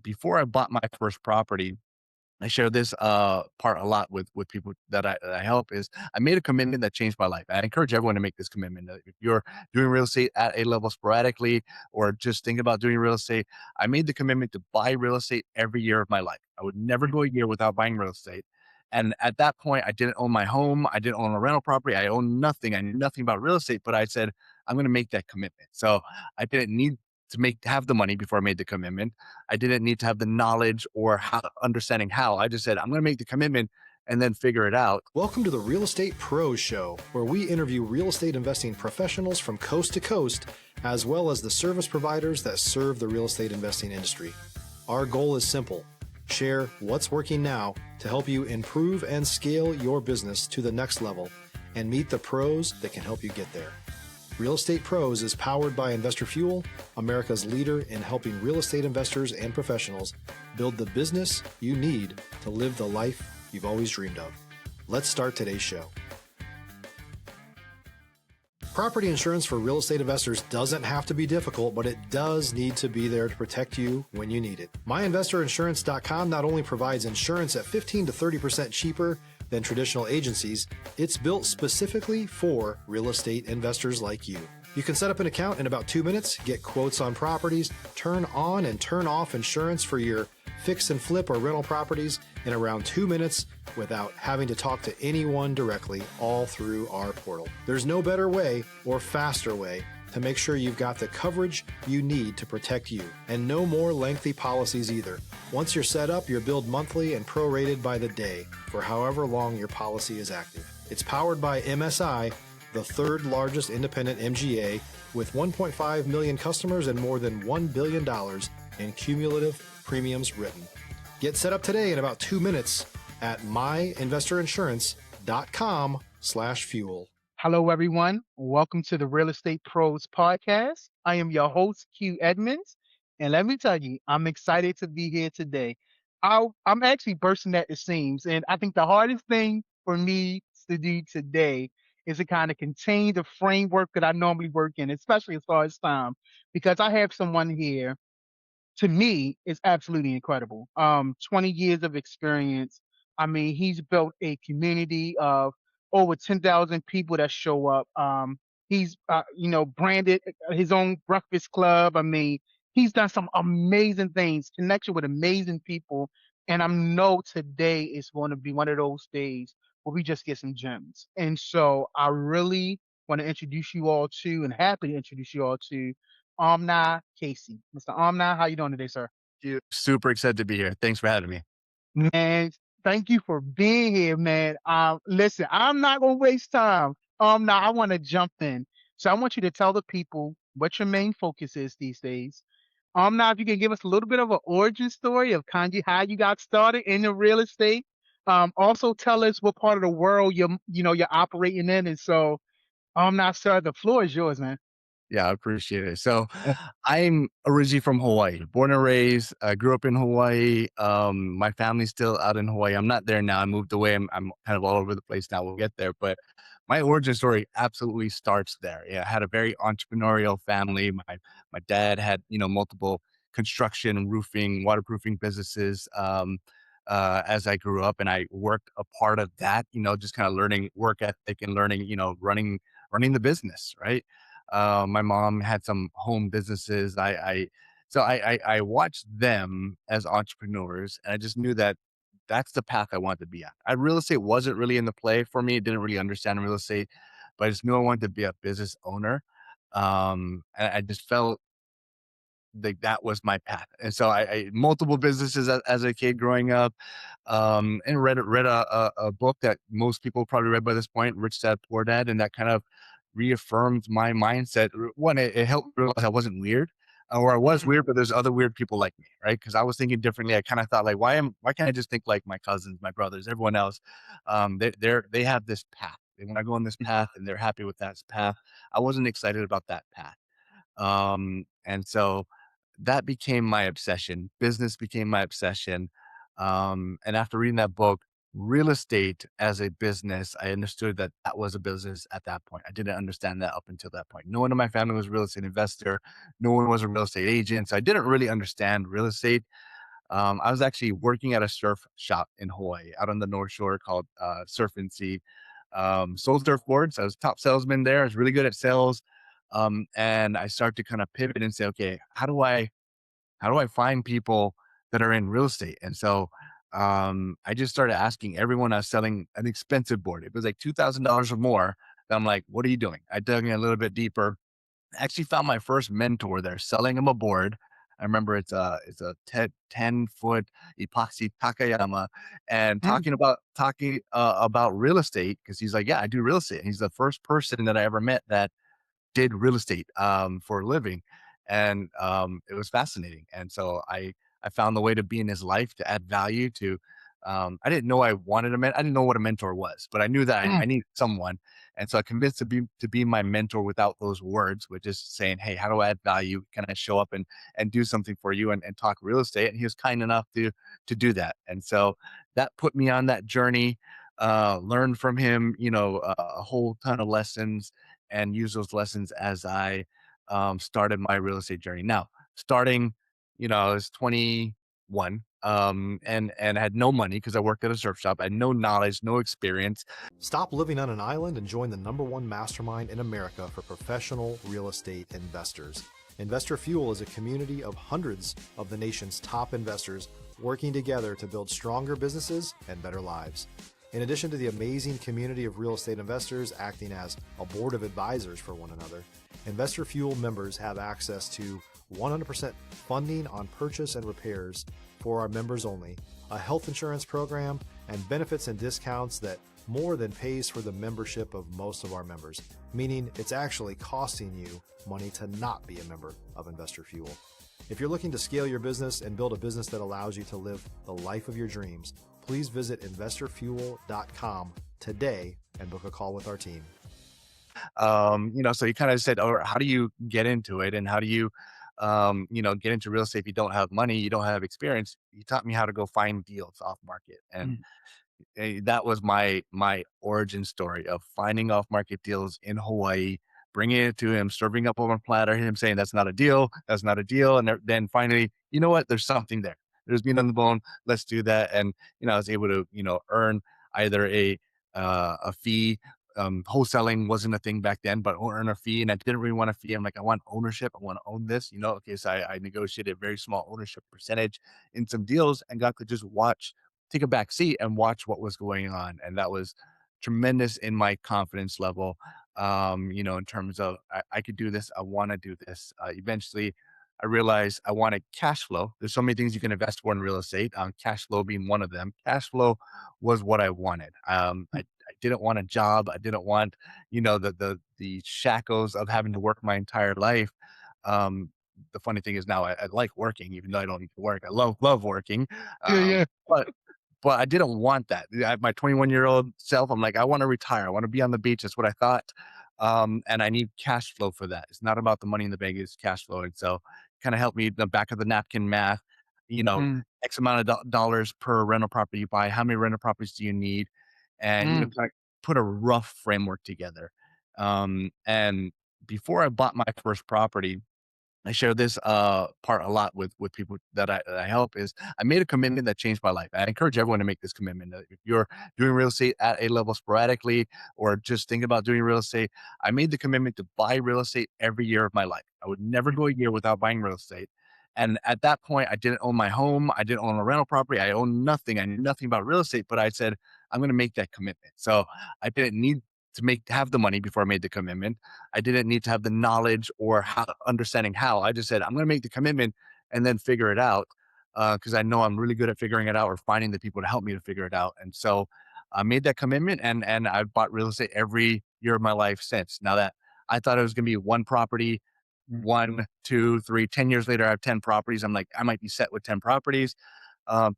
before I bought my first property, I share this part a lot with people that I help is I made a commitment that changed my life. I encourage everyone to make this commitment. If you're doing real estate at a level sporadically or just thinking about doing real estate, I made the commitment to buy real estate every year of my life. I would never go a year without buying real estate. And at that point, I didn't own my home. I didn't own a rental property. I owned nothing. I knew nothing about real estate, but I said, I'm going to make that commitment. So I didn't need to have the money before I made the commitment. I didn't need to have the knowledge or understanding how. I just said, I'm going to make the commitment and then figure it out. Welcome to the Real Estate Pros Show, where we interview real estate investing professionals from coast to coast, as well as the service providers that serve the real estate investing industry. Our goal is simple: share what's working now to help you improve and scale your business to the next level and meet the pros that can help you get there. Real Estate Pros is powered by Investor Fuel, America's leader in helping real estate investors and professionals build the business you need to live the life you've always dreamed of. Let's start today's show. Property insurance for real estate investors doesn't have to be difficult, but it does need to be there to protect you when you need it. MyInvestorInsurance.com not only provides insurance at 15 to 30% cheaper than traditional agencies, it's built specifically for real estate investors like you. You can set up an account in about 2 minutes, get quotes on properties, turn on and turn off insurance for your fix and flip or rental properties in around 2 minutes without having to talk to anyone directly, all through our portal. There's no better way or faster way to make sure you've got the coverage you need to protect you, and no more lengthy policies either. Once you're set up, you're billed monthly and prorated by the day for however long your policy is active. It's powered by MSI, the third largest independent MGA, with 1.5 million customers and more than $1 billion in cumulative premiums written. Get set up today in about 2 minutes at myinvestorinsurance.com/fuel. Hello, everyone. Welcome to the Real Estate Pros Podcast. I am your host, Q Edmonds. And let me tell you, I'm excited to be here today. I'm actually bursting at the seams. And I think the hardest thing for me to do today is to kind of contain the framework that I normally work in, especially as far as time, because I have someone here to me is absolutely incredible. 20 years of experience. I mean, he's built a community of over 10,000 people that show up. He's branded his own breakfast club. I mean, he's done some amazing things, connection with amazing people. And I know today is going to be one of those days where we just get some gems. And so I really want to introduce you all to, and happy to introduce you all to Omni Casey. Mr. Omni, how you doing today, sir? Super excited to be here. Thanks for having me. Man, thank you for being here, man. Listen, I'm not gonna waste time. Now I want to jump in. So I want you to tell the people what your main focus is these days. Now if you can give us a little bit of an origin story of kind of how you got started in the real estate. Also tell us what part of the world you're operating in. And so, now, sir, the floor is yours, man. Yeah, I appreciate it. So I'm originally from Hawaii, born and raised. I grew up in Hawaii. My family's still out in Hawaii. I'm not there now. I moved away. I'm kind of all over the place now. We'll get there. But my origin story absolutely starts there. Yeah, I had a very entrepreneurial family. My dad had, multiple construction, roofing, waterproofing businesses. As I grew up, and I worked a part of that, just kind of learning work ethic and learning, running the business, right? My mom had some home businesses. I watched them as entrepreneurs, and I just knew that that's the path I wanted to be on. Real estate wasn't really in the play for me. Didn't really understand real estate, but I just knew I wanted to be a business owner. And I just felt like that was my path. And so I multiple businesses as a kid growing up, and read a book that most people probably read by this point, Rich Dad Poor Dad, and that kind of reaffirmed my mindset. One, it helped realize I wasn't weird, or I was weird, but there's other weird people like me, right? Because I was thinking differently. I kind of thought like, why can't I just think like my cousins, my brothers, everyone else? They have this path. And when I go on this path and they're happy with that path, I wasn't excited about that path. And so that became my obsession. Business became my obsession. And after reading that book, real estate as a business, I understood that that was a business at that point. I didn't understand that up until that point. No one in my family was a real estate investor. No one was a real estate agent. So I didn't really understand real estate. I was actually working at a surf shop in Hawaii, out on the North Shore called Surf and Sea. Sold surfboards. I was top salesman there. I was really good at sales. And I started to kind of pivot and say, okay, how do I find people that are in real estate? And so I just started asking everyone I was selling an expensive board. It was like $2,000 or more. And I'm like, what are you doing? I dug in a little bit deeper. Actually found my first mentor there, selling him a board. I remember it's a 10-foot epoxy Takayama, and Mm, talking about real estate because he's like, yeah, I do real estate. And he's the first person that I ever met that did real estate for a living, and it was fascinating. And so I found the way to be in his life to add value to. I didn't know I wanted a I didn't know what a mentor was, but I knew that mm, I needed someone, and so I convinced to be my mentor without those words, which is saying, "Hey, how do I add value? Can I show up and do something for you and talk real estate?" And he was kind enough to do that, and so that put me on that journey. Learned from him, a whole ton of lessons, and use those lessons as I started my real estate journey. Now, starting, I was 21, and had no money because I worked at a surf shop. I had no knowledge, no experience. Stop living on an island and join the #1 mastermind in America for professional real estate investors. Investor Fuel is a community of hundreds of the nation's top investors working together to build stronger businesses and better lives. In addition to the amazing community of real estate investors acting as a board of advisors for one another, Investor Fuel members have access to 100% funding on purchase and repairs for our members only, a health insurance program, and benefits and discounts that more than pays for the membership of most of our members, meaning it's actually costing you money to not be a member of Investor Fuel. If you're looking to scale your business and build a business that allows you to live the life of your dreams, please visit investorfuel.com today and book a call with our team. So you kind of said, "Oh, how do you get into it, and how do you, get into real estate if you don't have money, you don't have experience?" You taught me how to go find deals off market, and mm, that was my origin story of finding off market deals in Hawaii, bringing it to him, serving up on a platter, him saying, "That's not a deal. That's not a deal." And then finally, you know what? There's something there. There's meat on the bone. Let's do that. And I was able to earn either a fee. Wholesaling wasn't a thing back then, but earn a fee, and I didn't really want a fee. I'm like, I want ownership. I want to own this. Okay, so I negotiated a very small ownership percentage in some deals and got to just take a back seat and watch what was going on. And that was tremendous in my confidence level. In terms of I could do this, I want to do this. Eventually, I realized I wanted cash flow. There's so many things you can invest for in real estate. Cash flow being one of them. Cash flow was what I wanted. I didn't want a job. I didn't want, the shackles of having to work my entire life. The funny thing is now I like working, even though I don't need to work. I love working. yeah, Um, yeah. but but I didn't want that. My 21-year-old self, I'm like, I want to retire. I want to be on the beach. That's what I thought. And I need cash flow for that. It's not about the money in the bank, it's cash flow. And so kind of helped me the back of the napkin math, you know, Mm, X amount of dollars per rental property you buy. How many rental properties do you need? And, mm, kind of put a rough framework together. And before I bought my first property, I share this part a lot with people that I help. Is I made a commitment that changed my life. I encourage everyone to make this commitment. If you're doing real estate at a level sporadically or just thinking about doing real estate, I made the commitment to buy real estate every year of my life. I would never mm, go a year without buying real estate. And at that point, I didn't own my home. I didn't own a rental property. I owned nothing. I knew nothing about real estate, but I said, I'm going to make that commitment. So I didn't need to have the money before I made the commitment. I didn't need to have the knowledge or understanding how. I just said, I'm going to make the commitment and then figure it out because I know I'm really good at figuring it out or finding the people to help me to figure it out. And so I made that commitment, and I've bought real estate every year of my life since. Now that I thought it was going to be one property, mm. 1, 2, 3, 10 years later, I have 10 properties. I'm like, I might be set with 10 properties.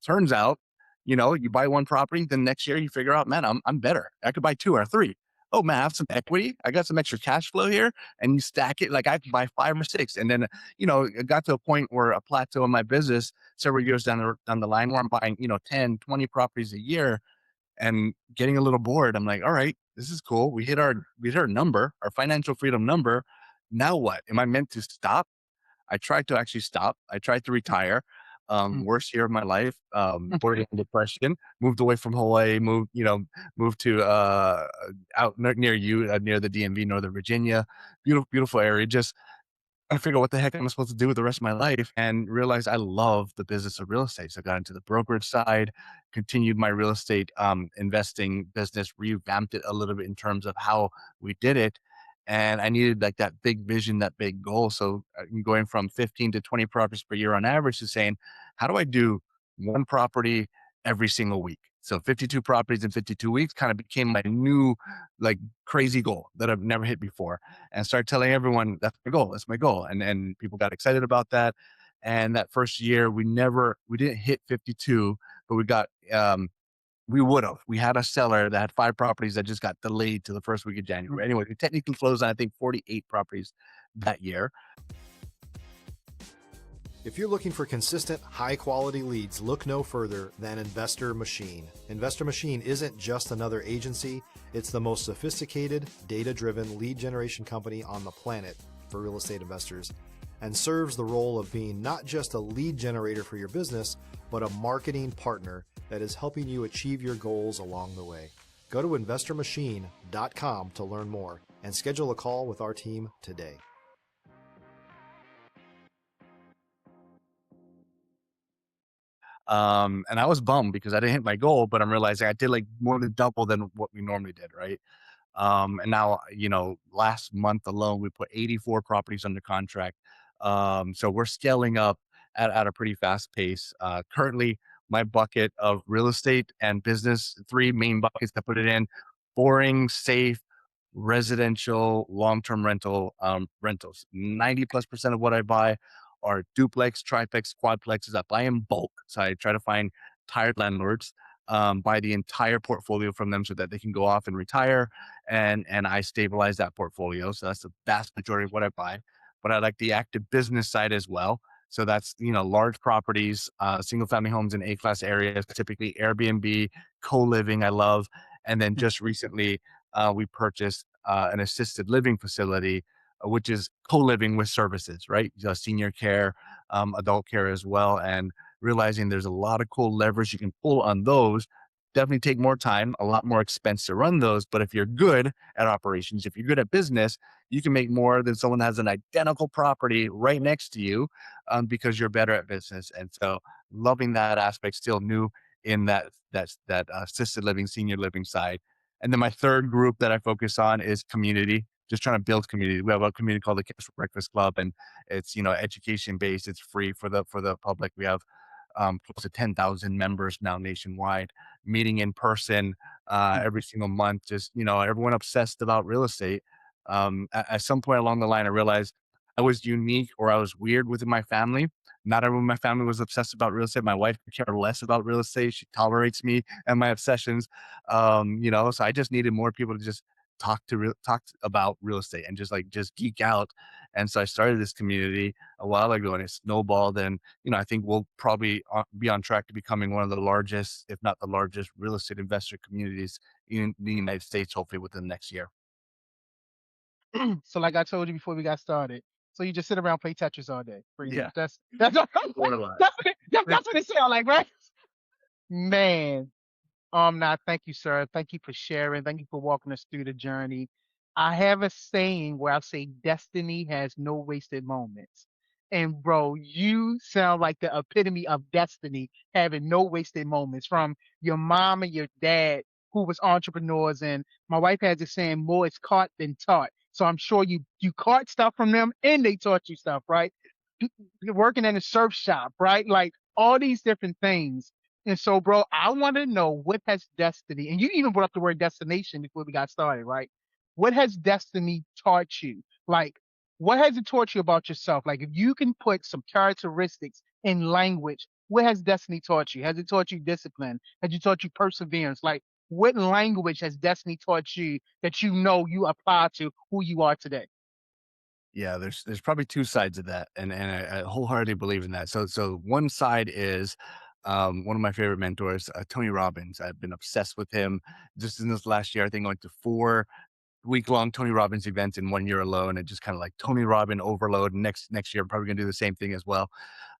Turns out, you buy one property, then next year you figure out, man, I'm better. I could buy 2 or 3. Oh man, I have some equity. I got some extra cash flow here, and you stack it. Like I can buy 5 or 6, and then it got to a point where a plateau in my business several years down the line where I'm buying 10, 20 properties a year and getting a little bored. I'm like, all right, this is cool. We hit our number, our financial freedom number. Now what? Am I meant to stop? I tried to actually stop. I tried to retire. Mm, worst year of my life, mm, borderline depression, moved away from Hawaii, moved to, out near you, near the DMV, Northern Virginia, beautiful area, just I figure out what the heck am I supposed to do with the rest of my life and realized I love the business of real estate. So I got into the brokerage side, continued my real estate investing business, revamped it a little bit in terms of how we did it. And I needed like that big vision, that big goal. So going from 15 to 20 properties per year on average to saying, how do I do one property every single week? So 52 properties in 52 weeks kind of became my new like crazy goal that I've never hit before and started telling everyone that's my goal. That's my goal. And people got excited about that. And that first year, we didn't hit 52, but we would have. We had a seller that had 5 properties that just got delayed to the first week of mm. January. Anyway, we technically closed on I think 48 properties that year. If you're looking for consistent, high quality leads, look no further than Investor Machine. Investor Machine isn't just another agency, it's the most sophisticated, data driven lead generation company on the planet for real estate investors and serves the role of being not just a lead generator for your business, but a marketing partner that is helping you achieve your goals along the way. Go to investormachine.com to learn more and schedule a call with our team today. And I was bummed because I didn't hit my goal, but I'm realizing I did like more than double than what we normally did, right? And now, last month alone, we put 84 properties under contract. So we're scaling up at a pretty fast pace. Currently, my bucket of real estate and business, 3 main buckets to put it in: boring, safe, residential, long-term rentals. 90+% of what I buy are duplex, triplex, quadplexes. I buy in bulk. So I try to find tired landlords, buy the entire portfolio from them so that they can go off and retire and I stabilize that portfolio. So that's the vast majority of what I buy. But I like the active business side as well. So that's large properties, single family homes in A-class areas, typically Airbnb, co-living. I love, and then just recently we purchased an assisted living facility, which is co-living with services, right? Senior care, adult care as well, and realizing there's a lot of cool levers you can pull on those. Definitely take more time, a lot more expense to run those. But if you're good at operations, if you're good at business, you can make more than someone that has an identical property right next to you, because you're better at business. And so, loving that aspect, still new in that assisted living, senior living side. And then my third group that I focus on is community. Just trying to build community. We have a community called the Cash for Breakfast Club, and it's education based. It's free for the public. We have close to 10,000 members now nationwide, meeting in person every single month. Just, everyone obsessed about real estate. At some point along the line, I realized I was unique or I was weird within my family. Not everyone in my family was obsessed about real estate. My wife could care less about real estate. She tolerates me and my obsessions. So I just needed more people to just about real estate and just geek out. And so I started this community a while ago, and it snowballed. And I think we'll probably be on track to becoming one of the largest, if not the largest, real estate investor communities in the United States, hopefully within the next year. So like I told you before we got started, so you just sit around play Tetris all day, pretty much. Yeah, That's what, or a lot. that's what it sounds like, right? Man, nah, thank you, sir. Thank you for sharing. Thank you for walking us through the journey. I have a saying where I say destiny has no wasted moments. And bro, you sound like the epitome of destiny having no wasted moments from your mom and your dad who was entrepreneurs. And my wife has this saying, more is caught than taught. So I'm sure you caught stuff from them and they taught you stuff, right? You're working in a surf shop, right? Like all these different things. And so, bro, I want to know what has destiny, and you even brought up the word destination before we got started, right? What has destiny taught you? Like, what has it taught you about yourself? Like, if you can put some characteristics in language, what has destiny taught you? Has it taught you discipline? Has it taught you perseverance? Like, what language has destiny taught you that you apply to who you are today? Yeah, there's probably 2 sides of that, and I wholeheartedly believe in that. So one side is, one of my favorite mentors, Tony Robbins. I've been obsessed with him just in this last year. I think I went to 4 week-long Tony Robbins events in 1 year alone, and just kinda like Tony Robbins overload. Next year, I'm probably gonna do the same thing as well.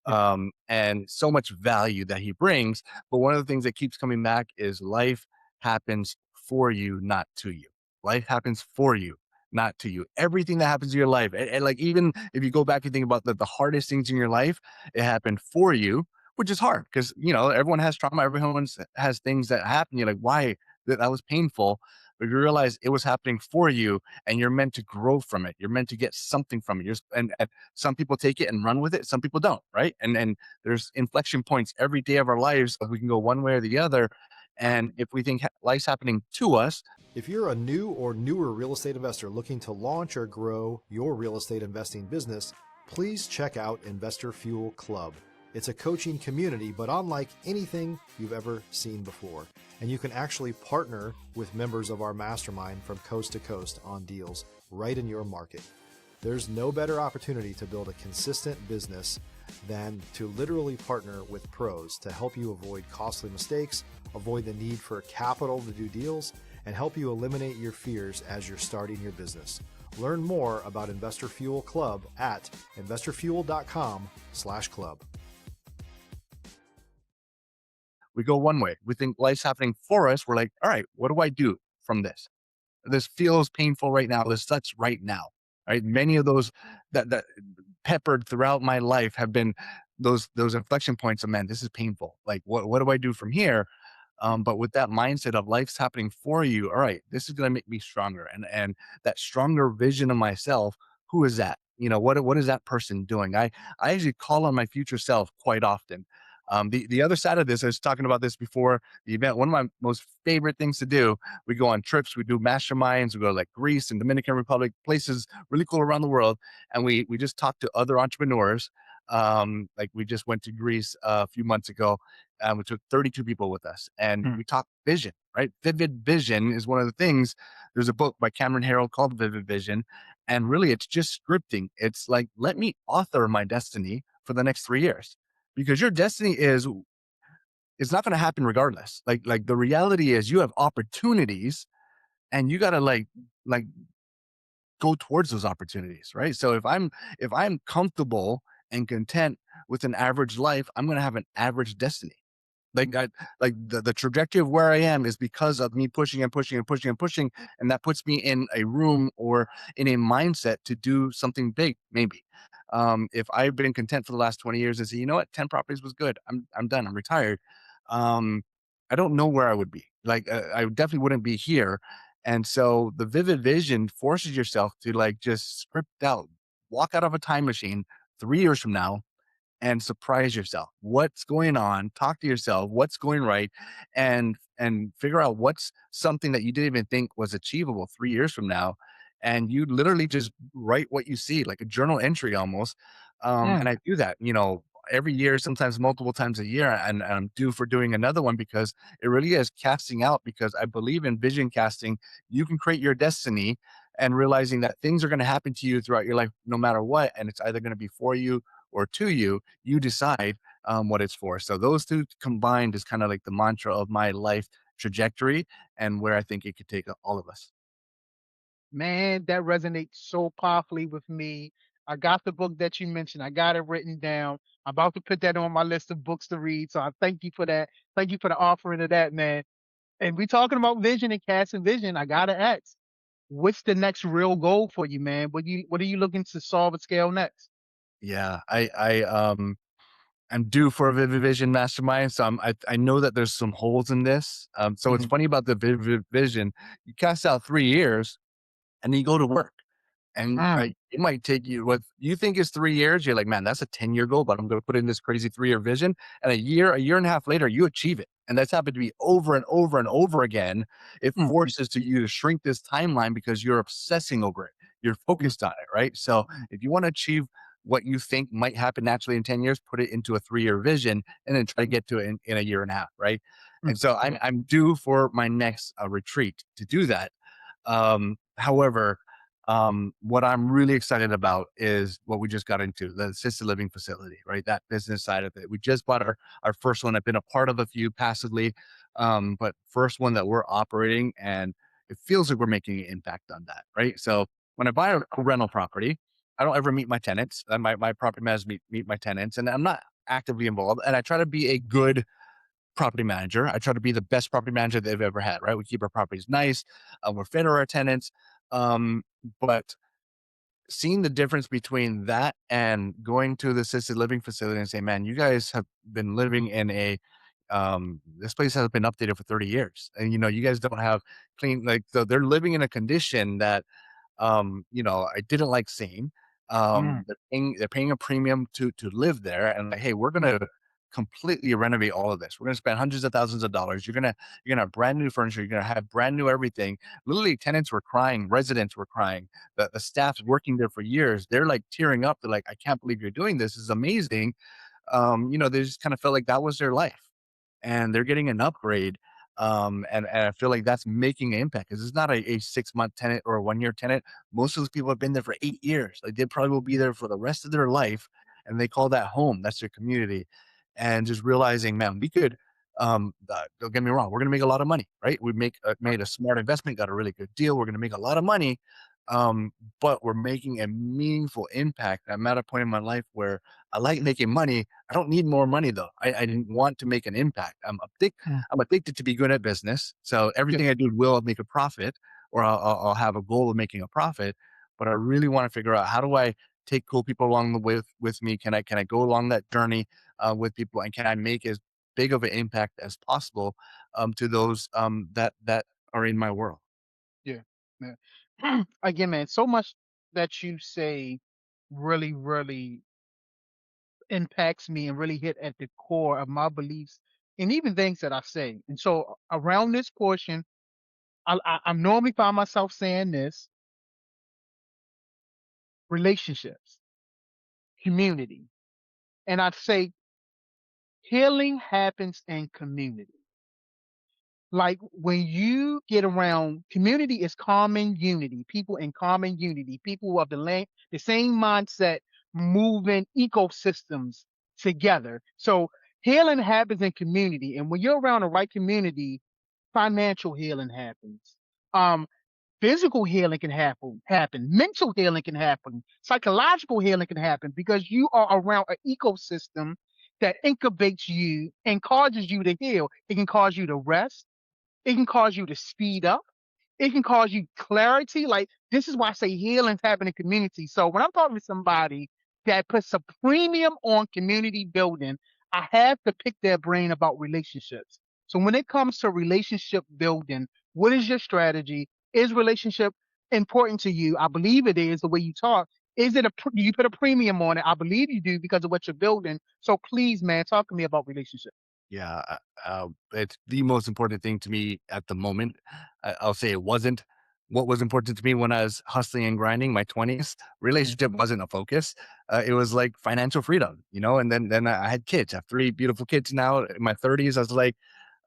Yeah. and so much value that he brings. But one of the things that keeps coming back is life happens for you, not to you. Life happens for you, not to you. Everything that happens in your life, and like even if you go back and think about the hardest things in your life, it happened for you, which is hard because everyone has trauma, everyone has things that happen. You're like, why? That was painful. But you realize it was happening for you, and you're meant to grow from it. You're meant to get something from it. And some people take it and run with it. Some people don't, right? And there's inflection points every day of our lives. We can go one way or the other. And if we think life's happening to us, If you're a new or newer real estate investor looking to launch or grow your real estate investing business, please check out Investor Fuel Club. It's a coaching community, but unlike anything you've ever seen before. And you can actually partner with members of our mastermind from coast to coast on deals right in your market. There's no better opportunity to build a consistent business than to literally partner with pros to help you avoid costly mistakes, avoid the need for capital to do deals, and help you eliminate your fears as you're starting your business. Learn more about Investor Fuel Club at investorfuel.com/club. we go one way. We think life's happening for us. We're like, all right, what do I do from this? This feels painful right now. This sucks right now. Right. Many of those that peppered throughout my life have been those inflection points of, man, this is painful. Like, what do I do from here? But with that mindset of life's happening for you, all right, this is going to make me stronger, and that stronger vision of myself. Who is that? What is that person doing? I actually call on my future self quite often. The other side of this, I was talking about this before the event. One of my most favorite things to do, we go on trips, we do masterminds, we go to like Greece and Dominican Republic, places really cool around the world, and we just talk to other entrepreneurs. Like we just went to Greece a few months ago, and we took 32 people with us, and Mm. we talked vision. Right, vivid vision is one of the things. There's a book by Cameron Herold called Vivid Vision, and really, it's just scripting. It's like, let me author my destiny for the next 3 years, because your destiny is it's not going to happen regardless. Like the reality is you have opportunities, and you got to like go towards those opportunities, right? So if I'm comfortable and content with an average life, I'm going to have an average destiny. Like the trajectory of where I am is because of me pushing and pushing and pushing and pushing, and that puts me in a room or in a mindset to do something big. Maybe if I've been content for the last 20 years and say, you know what, 10 properties was good. I'm done. I'm retired. Um, I don't know where I would be. Like I definitely wouldn't be here. And so the vivid vision forces yourself to like just script out, walk out of a time machine 3 years from now and surprise yourself. What's going on? Talk to yourself. What's going right? And figure out what's something that you didn't even think was achievable 3 years from now. And you literally just write what you see, like a journal entry almost. And Mm. I do that, every year, sometimes multiple times a year, and I'm due for doing another one because it really is casting out. Because I believe in vision casting. You can create your destiny, and realizing that things are going to happen to you throughout your life, no matter what, and it's either going to be for you or to you. You decide what it's for. So those two combined is kind of like the mantra of my life trajectory, and where I think it could take all of us. Man, that resonates so powerfully with me. I got the book that you mentioned. I got it written down. I'm about to put that on my list of books to read. So I thank you for that. Thank you for the offering of that, man. And we talking about vision and casting vision. I gotta ask, what's the next real goal for you, man? What are you looking to solve and scale next? Yeah, I'm due for a Vivid Vision mastermind, so I know that there's some holes in this. So it's Mhm. funny about the Vivid Vision. You cast out 3 years, and then you go to work. And Mm, it might take you what you think is 3 years. You're like, man, that's a 10-year goal, but I'm going to put in this crazy 3 year vision. And a year and a half later, you achieve it. And that's happened to be over and over and over again. It mm, forces you to shrink this timeline because you're obsessing over it. You're mm, focused on it, right? So if you want to achieve what you think might happen naturally in 10 years, put it into a 3 year vision and then try to mm, get to it in a year and a half, right? And mm. so I'm due for my next retreat to do that. However, what I'm really excited about is what we just got into, the assisted living facility, right? That business side of it. We just bought our first one. I've been a part of a few passively, but first one that we're operating, and it feels like we're making an impact on that, right? So when I buy a rental property, I don't ever meet my tenants. My property managers meet my tenants, and I'm not actively involved, and I try to be a good property manager. I try to be the best property manager they've ever had, right? We keep our properties nice. We're fair to our tenants. But seeing the difference between that and going to the assisted living facility and say, man, you guys have been living in this place has been updated for 30 years. And, you guys don't have clean, like, so they're living in a condition that I didn't like seeing. Mm, They're paying a premium to live there, and like, hey, we're gonna completely renovate all of this. We're gonna spend hundreds of thousands of dollars. You're gonna have brand new furniture. You're gonna have brand new everything. Literally, tenants were crying, residents were crying. The staff working there for years, they're like tearing up. They're like, I can't believe you're doing this. This is amazing. They just kind of felt like that was their life, and they're getting an upgrade. And I feel like that's making an impact because it's not a 6-month tenant or a 1-year tenant. Most of those people have been there for 8 years. Like, they probably will be there for the rest of their life, and they call that home. That's their community. And just realizing, man, we could. Don't get me wrong. We're gonna make a lot of money, right? We made a smart investment, got a really good deal. We're gonna make a lot of money, but we're making a meaningful impact. I'm at a point in my life where I like making money. I don't need more money though. I didn't want to make an impact. mm, I'm addicted to be good at business. So yeah, everything I do will make a profit, or I'll have a goal of making a profit. But I really want to figure out, how do I take cool people along the way with me? Can I go along that journey with people, and can I make as big of an impact as possible to those that are in my world? yeah, yeah. Again, man, so much that you say really, really impacts me and really hit at the core of my beliefs and even things that I say. And so around this portion, I'm normally find myself saying this: relationships, community, and I'd say healing happens in community. Like when you get around community is common unity, people in common unity, people of the same mindset, moving ecosystems together. So healing happens in community. And when you're around the right community, financial healing happens. Um, Physical healing can happen, mental healing can happen, psychological healing can happen because you are around an ecosystem that incubates you and causes you to heal. It can cause you to rest, it can cause you to speed up. It can cause you clarity. Like, this is why I say healing's happening in community. So when I'm talking to somebody that puts a premium on community building, I have to pick their brain about relationships. So when it comes to relationship building, what is your strategy? Is relationship important to you? I believe it is the way you talk. Do you put a premium on it? I believe you do because of what you're building. So please, man, talk to me about relationships. Yeah, it's the most important thing to me at the moment. I'll say it wasn't what was important to me when I was hustling and grinding my 20s. Relationship wasn't a focus. It was like financial freedom, and then I had kids. I have 3 beautiful kids now. In my 30s, I was like,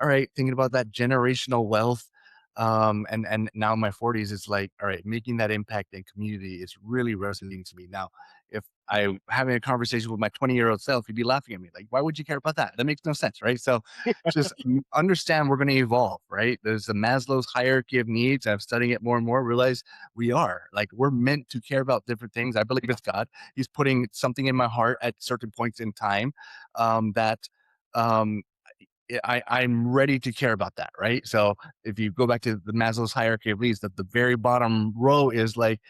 all right, thinking about that generational wealth. And now in my 40s, it's like, all right, making that impact in community is really resonating to me. Now, if I having a conversation with my 20-year-old self, he'd be laughing at me like, why would you care about that? That makes no sense, right? So just understand we're going to evolve, right? There's the Maslow's hierarchy of needs. I'm studying it more and more, realize we're meant to care about different things. I believe it's God. He's putting something in my heart at certain points in time that um, I'm ready to care about that, right? So if you go back to the Maslow's hierarchy of needs, that the very bottom row is like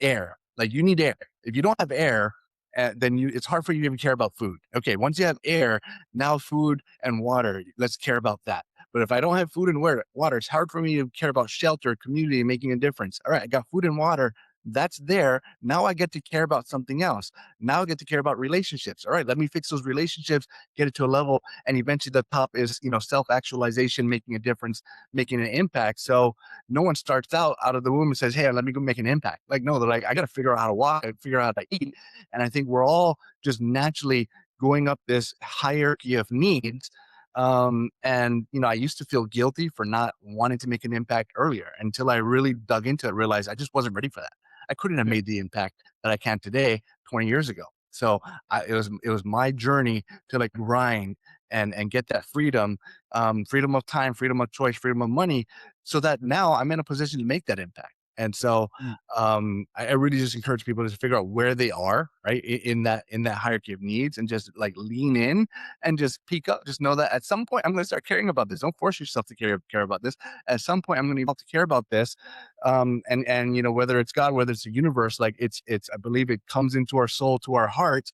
air. Like, you need air. If you don't have air, then it's hard for you to even care about food. Okay, once you have air, now food and water. Let's care about that. But if I don't have food and water, it's hard for me to care about shelter, community, and making a difference. All right, I got food and water. That's there. Now I get to care about something else. Now I get to care about relationships. All right, let me fix those relationships, get it to a level, and eventually the top is self-actualization, making a difference, making an impact. So no one starts out of the womb and says, hey, let me go make an impact. Like, no, they're like, I got to figure out how to walk, I figure out how to eat. And I think we're all just naturally going up this hierarchy of needs. And I used to feel guilty for not wanting to make an impact earlier, until I really dug into it, realized I just wasn't ready for that. I couldn't have Yeah. made the impact that I can today 20 years ago. So it was my journey to like grind and get that freedom, freedom of time, freedom of choice, freedom of money, so that now I'm in a position to make that impact. And so mm, I really just encourage people to figure out where they are, right, in that hierarchy of needs, and just like lean in and just peek up. Just know that at some point I'm going to start caring about this. Don't force yourself to care about this. At some point I'm going to evolve to care about this. And whether it's God, whether it's the universe, like it's I believe it comes into our soul, to our heart,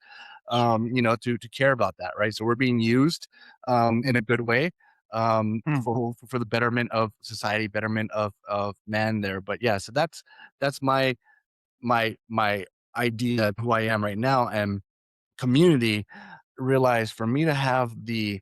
to care about that, right? So we're being used in mm, a good way, mm. for the betterment of society, betterment of man there. But yeah, so that's my idea of who I am right now. And community, realize for me to have the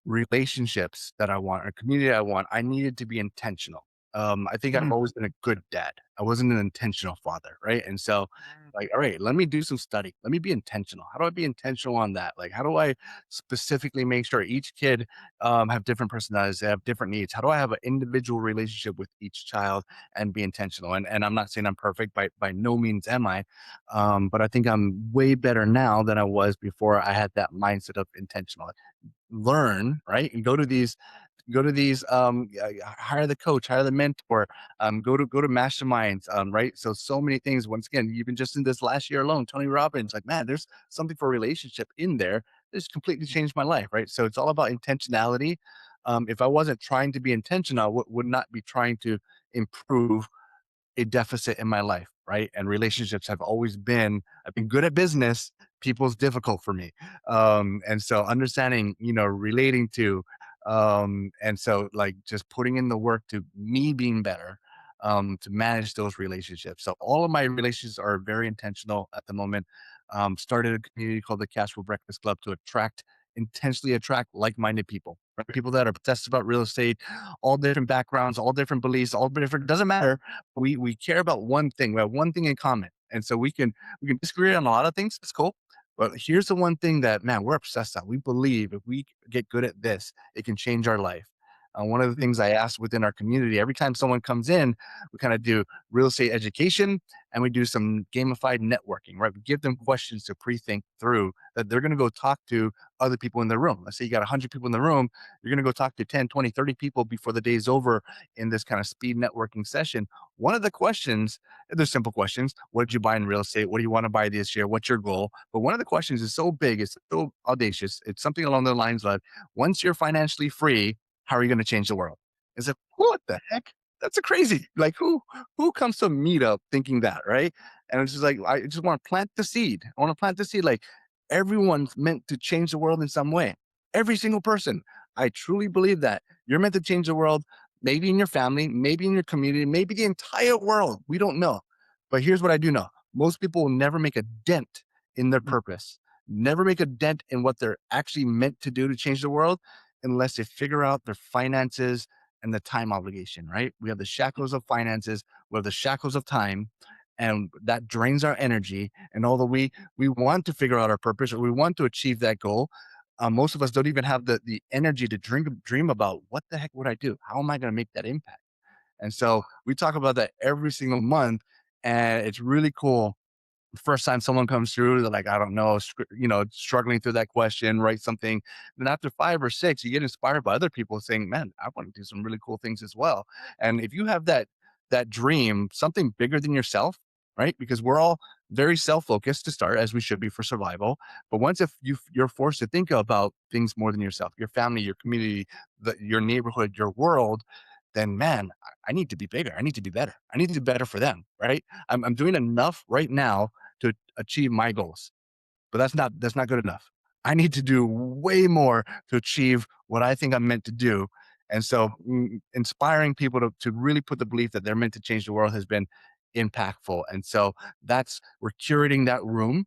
relationships that I want, or community I want, I needed to be intentional. I think I've Mm, always been a good dad. I wasn't an intentional father, right? And so, like, all right, let me do some study. Let me be intentional. How do I be intentional on that? Like, how do I specifically make sure each kid have different personalities, they have different needs? How do I have an individual relationship with each child and be intentional? And I'm not saying I'm perfect, by no means am I, but I think I'm way better now than I was before I had that mindset of intentional. Learn, right? And go to these hire the coach, hire the mentor, go to masterminds, right? So many things. Once again, even just in this last year alone, Tony Robbins, like, man, there's something for relationship in there that's completely mm, changed my life, right? So it's all about intentionality. If I wasn't trying to be intentional, I would not be trying to improve a deficit in my life, right? And relationships have always been, I've been good at business, people's difficult for me. And so understanding, relating to, and so like just putting in the work to me being better, to manage those relationships. So all of my relationships are very intentional at the moment. Started a community called the Cashflow Breakfast Club to intentionally attract like-minded people, right? People that are obsessed about real estate, all different backgrounds, all different beliefs, all different, doesn't matter. We care about one thing. We have one thing in common, and so we can disagree on a lot of things. It's cool, but here's the one thing that, man, we're obsessed on. We believe if we get good at this, it can change our life. One of the mm, things I ask within our community every time someone comes in, we kind of do real estate education, and we do some gamified networking. Right, we give them questions to pre-think through that they're going to go talk to other people in the room. Let's say you got 100 people in the room, you're going to go talk to 10, 20, 30 people before the day's over in this kind of speed networking session. One of the questions, they're simple questions. What did you buy in real estate? What do you want to buy this year? What's your goal? But one of the questions is so big, it's so audacious. It's something along the lines of, once you're financially free, how are you going to change the world? It's like, what the heck? That's a crazy. Like, who comes to a meetup thinking that, right? And it's just like, I just want to plant the seed. I want to plant the seed. Like, everyone's meant to change the world in some way. Every single person. I truly believe that you're meant to change the world, maybe in your family, maybe in your community, maybe the entire world. We don't know. But here's what I do know: most people will never make a dent in their mm, purpose, never make a dent in what they're actually meant to do to change the world, unless they figure out their finances and the time obligation, right? We have the shackles of finances, we have the shackles of time, and that drains our energy. And although we want to figure out our purpose, or we want to achieve that goal, most of us don't even have the energy to dream about, what the heck would I do? How am I going to make that impact? And so we talk about that every single month, and it's really cool. First time someone comes through, they're like, I don't know, struggling through that question, write something. Then after 5 or 6, you get inspired by other people saying, man, I want to do some really cool things as well. And if you have that dream, something bigger than yourself, right? Because we're all very self-focused to start, as we should be for survival. But once, if you're forced to think about things more than yourself, your family, your community, your neighborhood, your world, then, man, I need to be bigger. I need to be better. I need to do better for them, right? I'm doing enough right now to achieve my goals, but that's not good enough. I need to do way more to achieve what I think I'm meant to do. And so, inspiring people to really put the belief that they're meant to change the world has been impactful. And so we're curating that room.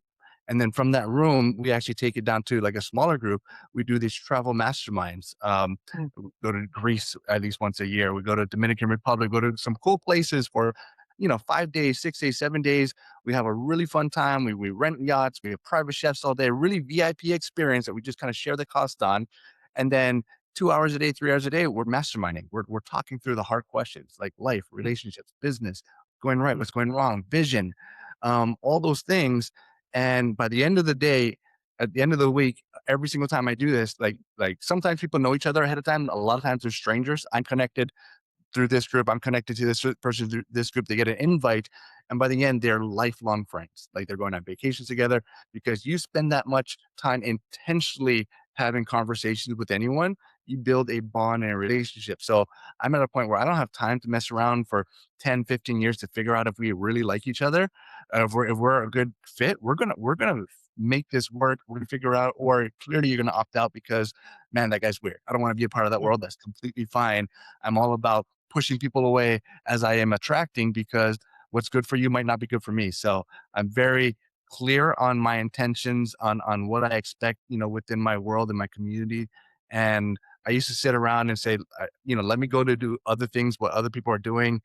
And then from that room, we actually take it down to like a smaller group. We do these travel masterminds. mm, We go to Greece at least once a year. We go to Dominican Republic, go to some cool places for, 5 days, 6 days, 7 days. We have a really fun time. We rent yachts. We have private chefs all day. Really VIP experience that we just kind of share the cost on. And then 2 hours a day, 3 hours a day, we're masterminding. We're talking through the hard questions like life, mm, relationships, business, going right, mm, what's going wrong, vision, all those things. And by the end of the day, at the end of the week, every single time I do this, like sometimes people know each other ahead of time. A lot of times they're strangers. I'm connected through this group. I'm connected to this person through this group. They get an invite, and by the end, they're lifelong friends. Like they're going on vacations together because you spend that much time intentionally having conversations with anyone. You build a bond and a relationship. So I'm at a point where I don't have time to mess around for 10, 15 years to figure out if we really like each other. If we're a good fit, we're gonna make this work. We're gonna figure out, or clearly you're gonna opt out because man, that guy's weird. I don't want to be a part of that Mm, world. That's completely fine. I'm all about pushing people away as I am attracting because what's good for you might not be good for me. So I'm very clear on my intentions on what I expect, within my world and my community. And I used to sit around and say, let me go to do other things, what other people are doing.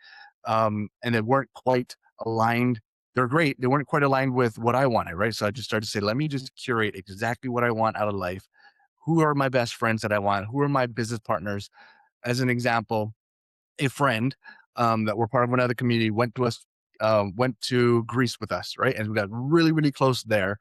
And they weren't quite aligned. They're great. They weren't quite aligned with what I wanted, right? So I just started to say, let me just curate exactly what I want out of life. Who are my best friends that I want? Who are my business partners? As an example, a friend that we're part of another community went to Greece with us, right? And we got really, really close there.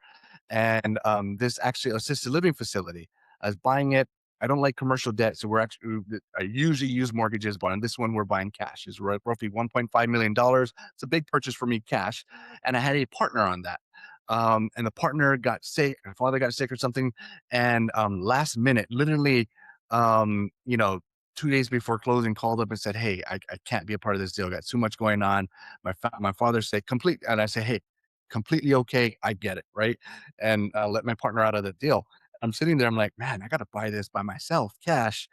And this actually assisted living facility. I was buying it. I don't like commercial debt, so I usually use mortgages, but on this one we're buying cash. It's roughly $1.5 million. It's a big purchase for me, cash, and I had a partner on that. And the partner got sick. My father got sick or something, and last minute, literally, um, you know, 2 days before closing, called up and said, "Hey, I can't be a part of this deal. I got too much going on. My father said complete," and I say, "Hey, completely okay. I get it, right?" And let my partner out of the deal. I'm sitting there. I'm like, man, I got to buy this by myself, cash,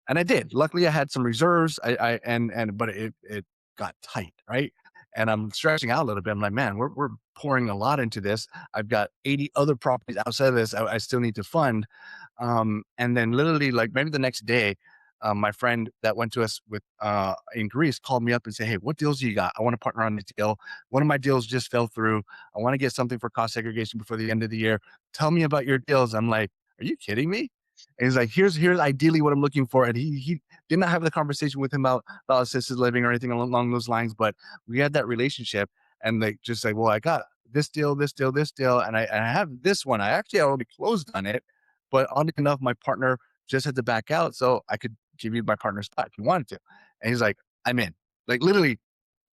and I did. Luckily, I had some reserves. But it got tight, right? And I'm stretching out a little bit. I'm like, man, we're pouring a lot into this. I've got 80 other properties outside of this. I still need to fund. And then literally, like maybe the next day, my friend that went to us with in Greece called me up and said, "Hey, what deals do you got? I want to partner on this deal. One of my deals just fell through. I want to get something for cost segregation before the end of the year. Tell me about your deals." I'm like, "Are you kidding me?" And he's like, "Here's ideally what I'm looking for." And he did not have the conversation with him about assisted living or anything along those lines, but we had that relationship, and they just like, "Well, I got this deal, this deal, this deal, and I have this one. I actually already closed on it, but oddly enough, my partner just had to back out, so I could give you my partner's spot if you wanted to." And he's like, "I'm in." Like literally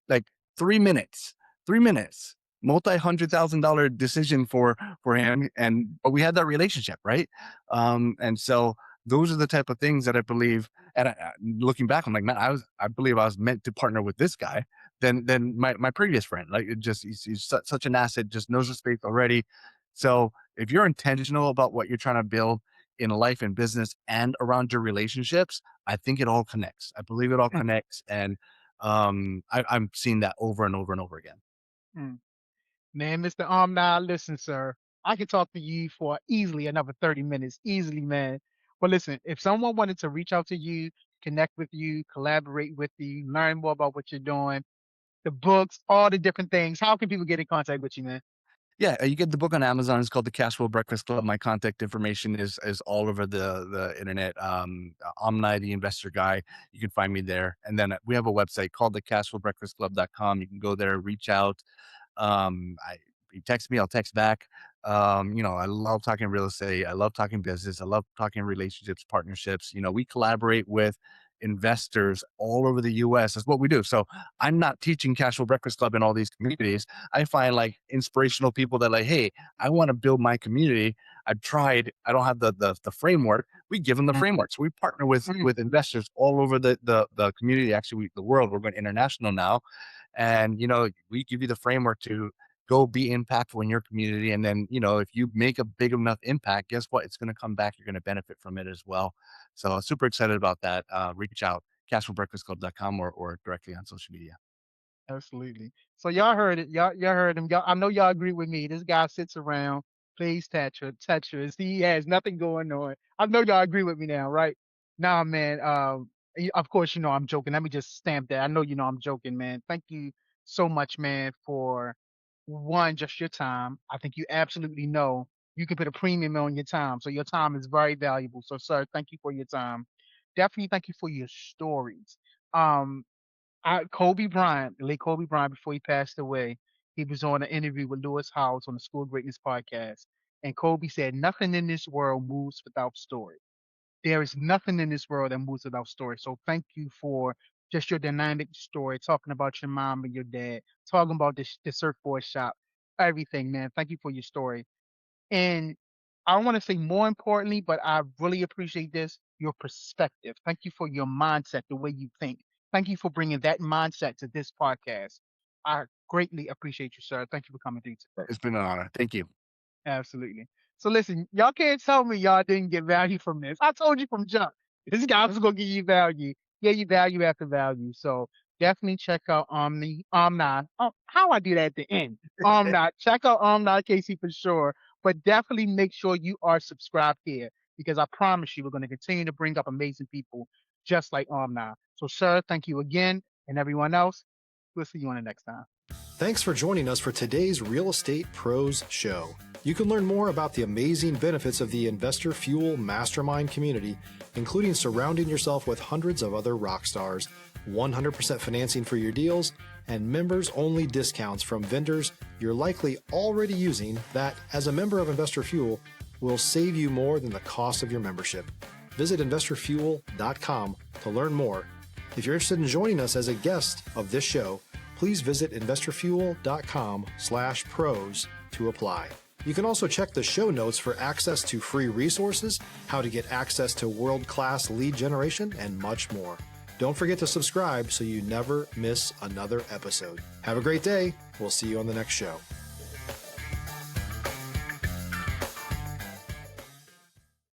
like 3 minutes, 3 minutes, multi-$100,000 decision for him, and but we had that relationship, right? And so those are the type of things that I believe, and looking back, I'm like, man, I believe I was meant to partner with this guy than my previous friend. Like, it just he's such an asset, just knows the space already. So if you're intentional about what you're trying to build in life and business and around your relationships, I think it all connects. I believe it all mm, connects, and I'm seeing that over and over and over again. mm. Man, Mr. Omni, listen, sir, I could talk to you for easily another 30 minutes, easily, man. But listen, if someone wanted to reach out to you, connect with you, collaborate with you, learn more about what you're doing, the books, all the different things, how can people get in contact with you, man? Yeah, you get the book on Amazon. It's called The Cashflow Breakfast Club. My contact information is all over the internet. Omni, the investor guy. You can find me there. And then we have a website called thecashflowbreakfastclub.com. You can go there, reach out. I You text me, I'll text back. I love talking real estate. I love talking business. I love talking relationships, partnerships. We collaborate with investors all over the US. That's what we do. So I'm not teaching Cashflow Breakfast Club in all these communities. I find like inspirational people that like, hey, I want to build my community. I've tried, I don't have the framework. We give them the Mm, frameworks. We partner with mm, with investors all over the community, actually the world. We're going international now. And we give you the framework to go be impactful in your community. And then, if you make a big enough impact, guess what? It's going to come back. You're going to benefit from it as well. So super excited about that. Reach out, cashflowbreakfastclub.com, or directly on social media. absolutely. So y'all heard it. Y'all heard him. Y'all, I know y'all agree with me. This guy sits around, plays Tetris. He has nothing going on. I know y'all agree with me now, right? Nah, man. Of course, I'm joking. Let me just stamp that. I know I'm joking, man. Thank you so much, man, for one, just your time. I think you absolutely know you can put a premium on your time. So your time is very valuable. So, sir, thank you for your time. Definitely thank you for your stories. Um, Kobe Bryant, the late Kobe Bryant, before he passed away, he was on an interview with Lewis Howes on the School of Greatness podcast. And Kobe said, "Nothing in this world moves without story. There is nothing in this world that moves without story." So thank you for just your dynamic story, talking about your mom and your dad, talking about the surfboard shop, everything, man. Thank you for your story. And I don't want to say more importantly, but I really appreciate this, your perspective. Thank you for your mindset, the way you think. Thank you for bringing that mindset to this podcast. I greatly appreciate you, sir. Thank you for coming through today. It's been an honor. Thank you. Absolutely. So listen, y'all can't tell me y'all didn't get value from this. I told you from jump. This guy was gonna give you value. Give you value after value. So definitely check out Omni. Oh, how I do that at the end? Omni. Check out Omni Casey for sure. But definitely make sure you are subscribed here because I promise you we're going to continue to bring up amazing people just like Omni. So sir, thank you again. And everyone else, we'll see you on the next time. Thanks for joining us for today's Real Estate Pros Show. You can learn more about the amazing benefits of the Investor Fuel Mastermind community, including surrounding yourself with hundreds of other rock stars, 100% financing for your deals, and members-only discounts from vendors you're likely already using that, as a member of Investor Fuel, will save you more than the cost of your membership. Visit investorfuel.com to learn more. If you're interested in joining us as a guest of this show, please visit investorfuel.com/pros to apply. You can also check the show notes for access to free resources, how to get access to world-class lead generation, and much more. Don't forget to subscribe so you never miss another episode. Have a great day. We'll see you on the next show.